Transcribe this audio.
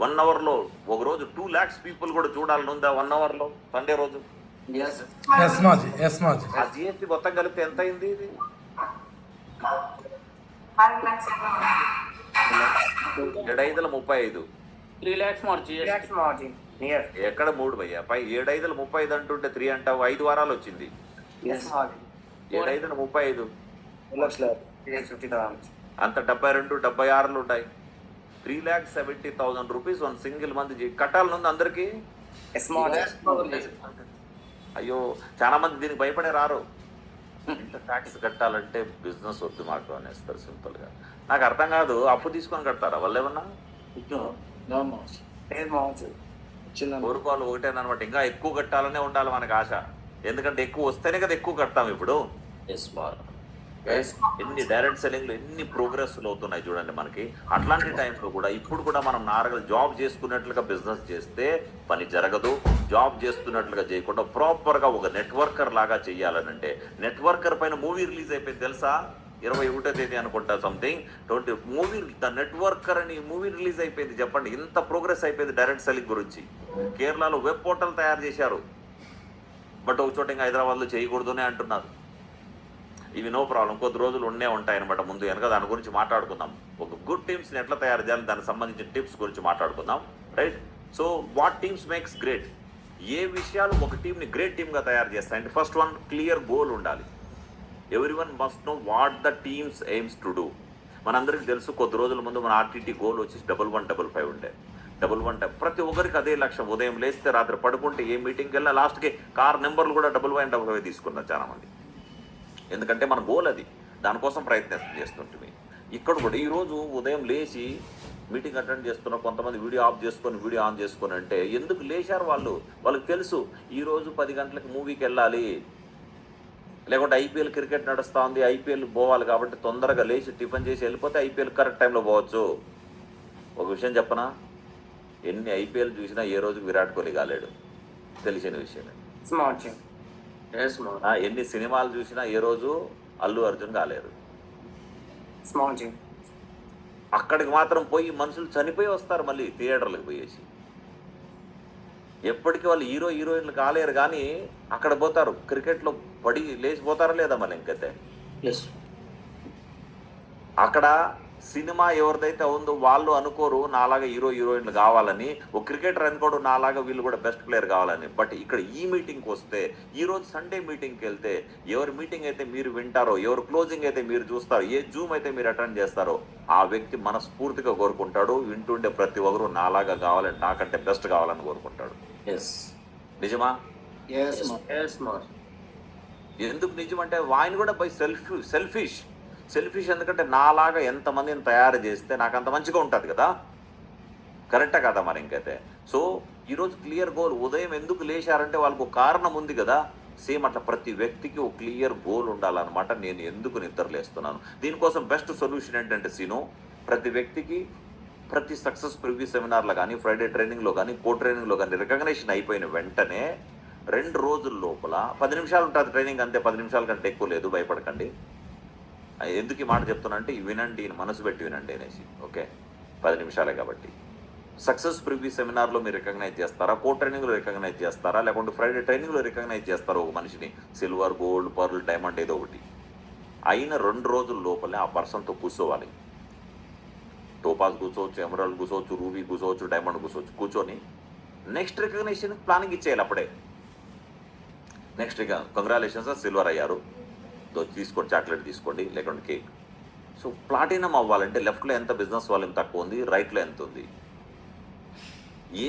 1 అవర్లో ఒక రోజు 2 lakhs పీపుల్ కూడా చూడాలని ఉందా 1 అవర్లో సండే రోజు? ఆ జిఎస్టీ మొత్తం కలిపితే ఎంత అయింది ఇది? 7/5 3 lakhs margin. ఎక్కడ 3 భయ్యా? 7/5 అంటుంటే 3 అంటావు. 5 వారాలు వచ్చింది. 7/5 అంత 72 76 ఉంటాయి. 3,70,000 రూపీస్ 1 సింగిల్ మంత్ కట్టాలనుంది అందరికి. అయ్యో చాలా మంది దీనికి భయపడే రారు. ఇంత ట్యాక్స్ కట్టాలంటే బిజినెస్ వద్దు మాకు అనేస్తారు సింపుల్ గా. నాకు అర్థం కాదు, అప్పు తీసుకొని కడతారా వాళ్ళు ఏమన్నా? కోరుకోవాలి ఒకటేనమాట, ఇంకా ఎక్కువ కట్టాలనే ఉండాలి మనకు ఆశ. ఎందుకంటే ఎక్కువ వస్తేనే కదా ఎక్కువ కడతాం. ఇప్పుడు ఎన్ని డైరెక్ట్ సెల్లింగ్లు ఎన్ని ప్రోగ్రెస్లు అవుతున్నాయి చూడండి మనకి. అట్లాంటి టైంలో కూడా ఇప్పుడు కూడా మనం నార్మల్ జాబ్ చేసుకున్నట్లుగా బిజినెస్ చేస్తే పని జరగదు. జాబ్ చేస్తున్నట్లుగా చేయకుండా ప్రాపర్గా ఒక నెట్వర్కర్ లాగా చెయ్యాలనంటే, నెట్వర్కర్ పైన మూవీ రిలీజ్ అయిపోయింది తెలుసా? 21వ తేదీ అనుకుంటా, సంథింగ్ 20 మూవీ ద నెట్వర్కర్ అని మూవీ రిలీజ్ అయిపోయింది. చెప్పండి ఇంత ప్రోగ్రెస్ అయిపోయింది డైరెక్ట్ సెల్లింగ్ గురించి. కేరళలో వెబ్ పోర్టల్ తయారు చేశారు, బట్ ఒక చోట ఇంకా హైదరాబాద్లో చేయకూడదునే అంటున్నారు. ఇవి నో ప్రాబ్లం, కొద్ది రోజులు ఉండే ఉంటాయన్నమాట. ముందు వెనక దాని గురించి మాట్లాడుకుందాం. ఒక గుడ్ టీమ్స్ని ఎట్లా తయారు చేయాలి దానికి సంబంధించిన టిప్స్ గురించి మాట్లాడుకుందాం, right? So what teams makes great? ఏ విషయాలు ఒక టీంని గ్రేట్ టీమ్గా తయారు చేస్తాయంటే, ఫస్ట్ వన్ క్లియర్ గోల్ ఉండాలి. Everyone must know what the teams aims to do. మనందరికీ తెలుసు, కొద్ది రోజుల ముందు మన ఆర్టీటీ గోల్ వచ్చేసి 1155 ఉండే. 11 ప్రతి ఒక్కరికి అదే లక్ష్యం. ఉదయం లేస్తే రాత్రి పడుకుంటే ఏ మీటింగ్కి వెళ్ళినా లాస్ట్కి కార్ నెంబర్లు కూడా 1155 తీసుకున్నారు చాలామంది. ఎందుకంటే మన గోల్ అది, దానికోసం ప్రయత్నం చేస్తుంటుంది. ఇక్కడ కూడా ఈరోజు ఉదయం లేచి మీటింగ్ అటెండ్ చేస్తున్న కొంతమంది వీడియో ఆఫ్ చేసుకొని వీడియో ఆన్ చేసుకొని అంటే ఎందుకు లేచారు వాళ్ళు? వాళ్ళకి తెలుసు ఈరోజు 10 గంటలకు మూవీకి వెళ్ళాలి, లేకుంటే ఐపీఎల్ క్రికెట్ నడుస్తూ ఉంది, ఐపీఎల్ పోవాలి కాబట్టి తొందరగా లేచి టిఫిన్ చేసి వెళ్ళిపోతే ఐపీఎల్ కరెక్ట్ టైంలో పోవచ్చు. ఒక విషయం చెప్పనా, ఎన్ని ఐపీఎల్ చూసినా ఏ రోజు విరాట్ కోహ్లీ కాలేడు, తెలిసిన విషయమే. ఎన్ని సినిమాలు చూసినా ఏ రోజు అల్లు అర్జున్ కాలేరు. అక్కడికి మాత్రం పోయి మనుషులు చనిపోయి వస్తారు మళ్ళీ థియేటర్లకు పోయేసి. ఎప్పటికీ వాళ్ళు హీరోయిన్లు కాలేరు, కానీ అక్కడ పోతారు. క్రికెట్లో పడి లేచిపోతారా లేదా మళ్ళీ ఇంకైతే. అక్కడ సినిమా ఎవరిదైతే ఉందో వాళ్ళు అనుకోరు నాలాగా హీరోయిన్లు కావాలని, ఒక క్రికెటర్ అనుకోడు నాలాగా వీళ్ళు కూడా బెస్ట్ ప్లేయర్ కావాలని. బట్ ఇక్కడ ఈ మీటింగ్కి వస్తే, ఈరోజు సండే మీటింగ్కి వెళ్తే, ఎవరి మీటింగ్ అయితే మీరు వింటారో, ఎవరు క్లోజింగ్ అయితే మీరు చూస్తారో, ఏ జూమ్ అయితే మీరు అటెండ్ చేస్తారో, ఆ వ్యక్తి మనస్ఫూర్తిగా కోరుకుంటాడు. వింటుండే ప్రతి ఒక్కరు నాలాగా కావాలని, నాకంటే బెస్ట్ కావాలని కోరుకుంటాడు. నిజమా? ఎందుకు నిజమంటే ఆయన కూడా బై సెల్ఫిష్ ఎందుకంటే నాలాగా ఎంతమందిని తయారు చేస్తే నాకు అంత మంచిగా ఉంటుంది కదా, కరెక్టా కదా మరి ఇంకైతే. సో ఈరోజు క్లియర్ గోల్. ఉదయం ఎందుకు లేచారంటే వాళ్ళకు ఒక కారణం ఉంది కదా. సేమ్ అట్లా ప్రతి వ్యక్తికి ఒక క్లియర్ గోల్ ఉండాలన్నమాట. నేను ఎందుకు నిద్రలేస్తున్నాను, దీనికోసం బెస్ట్ సొల్యూషన్ ఏంటంటే ప్రతి వ్యక్తికి ప్రతి సక్సెస్ ప్రివ్యూ సెమినార్లో కానీ, ఫ్రైడే ట్రైనింగ్లో కానీ, కో ట్రైనింగ్లో కానీ రికగ్నేషన్ అయిపోయిన వెంటనే 2 రోజుల లోపల 10 నిమిషాలు ఉంటుంది ట్రైనింగ్, అంతే. 10 నిమిషాల కంటే ఎక్కువ లేదు, భయపడకండి. ఎందుకు ఈ మాట చెప్తున్నా అంటే వినండి, మనసు పెట్టి వినండి అనేసి. ఓకే, 10 నిమిషాలే కాబట్టి. సక్సెస్ ప్రివ్యూ సెమినార్లో మీరు రికగ్నైజ్ చేస్తారా, కో ట్రైనింగ్లో రికగ్నైజ్ చేస్తారా, లేకుంటే ఫ్రైడే ట్రైనింగ్లో రికగ్నైజ్ చేస్తారా ఒక మనిషిని? సిల్వర్, గోల్డ్, పర్ల్, డైమండ్ ఏదో ఒకటి. అయిన 2 రోజుల లోపలే ఆ పర్సన్తో కూర్చోవాలి. టోపాస్ కూర్చోవచ్చు, ఎమరాల్డ్ కూర్చోవచ్చు, రూబీ కూర్చోవచ్చు, డైమండ్ కూర్చోవచ్చు. కూర్చొని నెక్స్ట్ రికగ్నేషన్ ప్లానింగ్ ఇచ్చేయాలి అప్పుడే. నెక్స్ట్ ఇక కంగ్రాచులేషన్స్ సిల్వర్ అయ్యారు, తీసుకోండి, చాక్లెట్ తీసుకోండి, లేకుంటే కేక్. సో ప్లాటినం అవ్వాలంటే లెఫ్ట్లో ఎంత బిజినెస్ వాల్యూమ్ తక్కువ ఉంది, రైట్లో ఎంత ఉంది, ఏ